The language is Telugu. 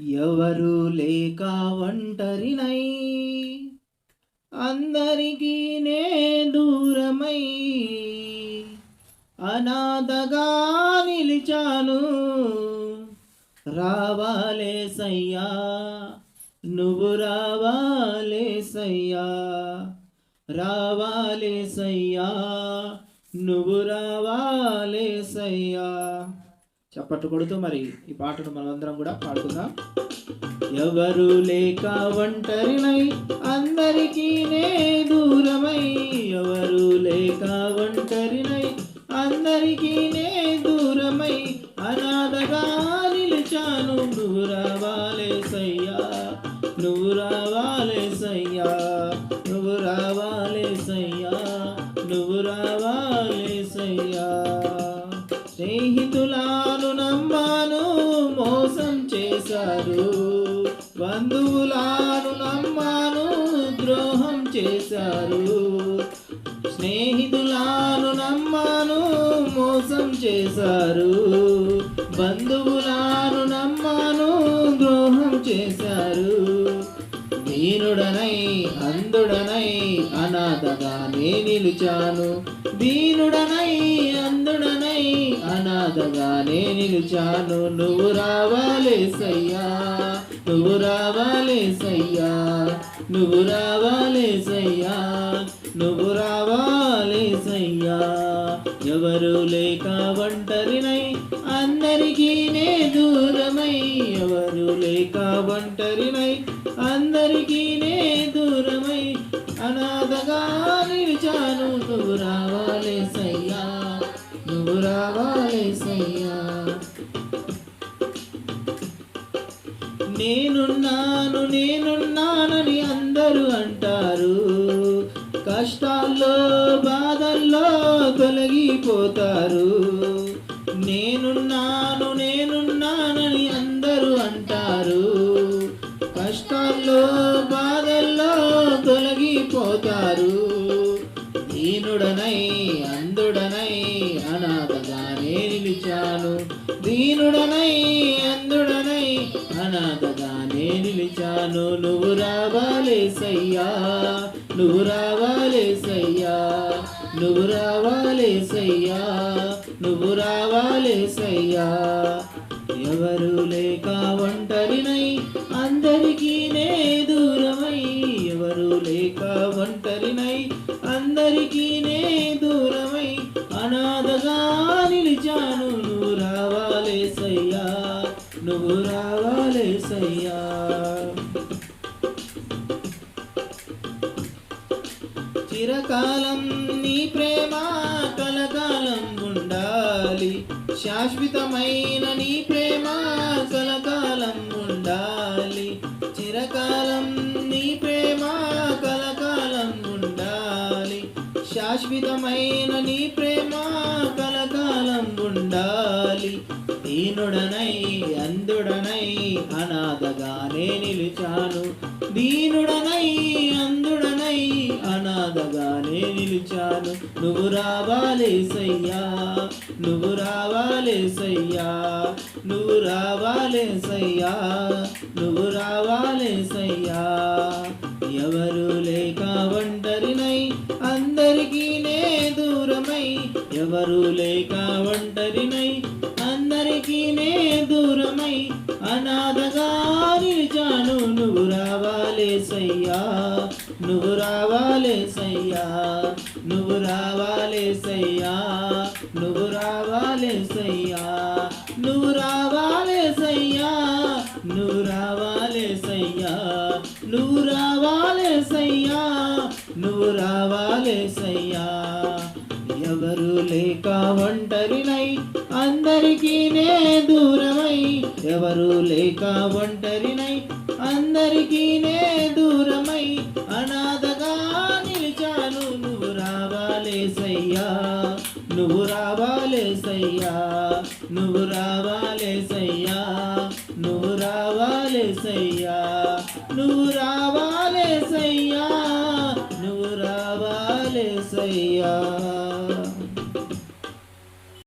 ఎవరు లేక ఒంటరినై అందరికీ నే దూరమై అనాథగా నిలిచాను. రావాలేసయ్యా, నువ్వు రావాలేసయ్యా, రావాలేసయ్యా, నువ్వు రావాలేసయ్యా. చప్పట్లు కొడుతూ మరి ఈ పాటను మనందరం కూడా పాడుకుందాం. ఎవరు లేక ఒంటరినై అందరికీ నే దూరమై, ఎవరు లేక ఒంటరినై అందరికీ నే దూరమై అనాథగా నిలిచాను. నువ్వు రావాలేసయ్యా, నువ్వు రావాలేసయ్యా, నువ్వు రావాలేసయ్యా, నువ్వు రావాలేసయ్యా. స్నేహితులను నమ్మాను, మోసం చేశారు. బంధువులను నమ్మాను, ద్రోహం చేశారు. స్నేహితులను నమ్మాను, మోసం చేశారు. బంధువులను నమ్మాను, ద్రోహం చేశారు. దీనుడనై అందుడనై అనాథగానే నిలిచాను. దీనుడనై అందుడనై అనాథగానే నిలిచాను. నువ్వు రావాలేసయ్యా, నువ్వు రావాలేసయ్యా, నువ్వు రావాలేసయ్యా, నువ్వు రావాలేసయ్యా. ఎవరు లేక ఒంటరినై అందరికీ నే దూరమై, ఎవరు లేక ఒంటరినై అందరికీ నే దూరమై అనాథగా నిలిచాను. నువ్వు రావాలేసయ్యా, నువ్వు రావాలేసయ్యా. నేనున్నాను నేనున్నానని అందరూ అంటారు. కష్టాల్లో బాధల్లో తొలగిపోతారు. నేనున్నాను నేనున్నానని అందరూ అంటారు. కష్టాల్లో బాధల్లో తొలగిపోతారు. దీనుడనై అందుడనై అనాథగానే నిలిచాను. దీనుడనై అందుడనై అనాథగానే నిలిచాను. నువ్వు రావాలేసయ్యా, నువ్వు రావాలేసయ్యా, నువ్వు రావాలేసయ్యా, నువ్వు రావాలేసయ్యా. ఎవరు లేక ఒంటరినై అందరికీ నే దూరమై, ఎవరు లేక ఒంటరినై అందరికీ నే దూరమై అనాథగా నిలిచాను. నువ్వు రావాలేసయ్యా, నువ్వు రావాలేసయ్యా. చిరకాలం నీ ప్రేమ కలకాలం ఉండాలి. శాశ్వతమైన నీ ప్రేమ కలకాలం ఉండాలి. చిరకాలం నీ ప్రేమ కలకాలం ఉండాలి. శాశ్వతమైన నీ ప్రేమ కలకాలం ఉండాలి. దీనుడనై అందుడనై అనాథగానే నిలిచాను. దీనుడనై అందుడనై అనాథగానే నిలిచాను. నువ్వు రావాలేసయ్యా, నువ్వు రావాలేసయ్యా, నువ్వు రావాలేసయ్యా, నువ్వు రావాలేసయ్యా. ఎవరు లేక ఒంటరినై అందరికీ నే దూరమై, ఎవరు లేక ఒంటరినై అందరికీ నే దూరమై అనాథగా నిలిచాను. నువ్వు రావాలేసయ్యా, నువ్వు రావాలేసయ్యా, నువ్వు రావాలేసయ్యా, నువ్వు రావాలేసయ్యా, నువ్వు రావాలేసయ్యా, నువ్వు రావాలేసయ్యా, నువ్వు రావాలేసయ్యా, నువ్వు రావాలేసయ్యా. ఎవరు లేక ఒంటరినై అందరికీ నే దూరమై, ఎవరు లేక ఒంటరినై అందరికీ నే దూరమై అనాథగా నిలిచాను. నువ్వు రావాలేసయ్యా, నువ్వు రావాలేసయ్యా, నువ్వు రావాలేసయ్యా, నువ్వు రావాలేసయ్యా, నువ్వు రావాలేసయ్యా, నువ్వు రావాలేసయ్యా.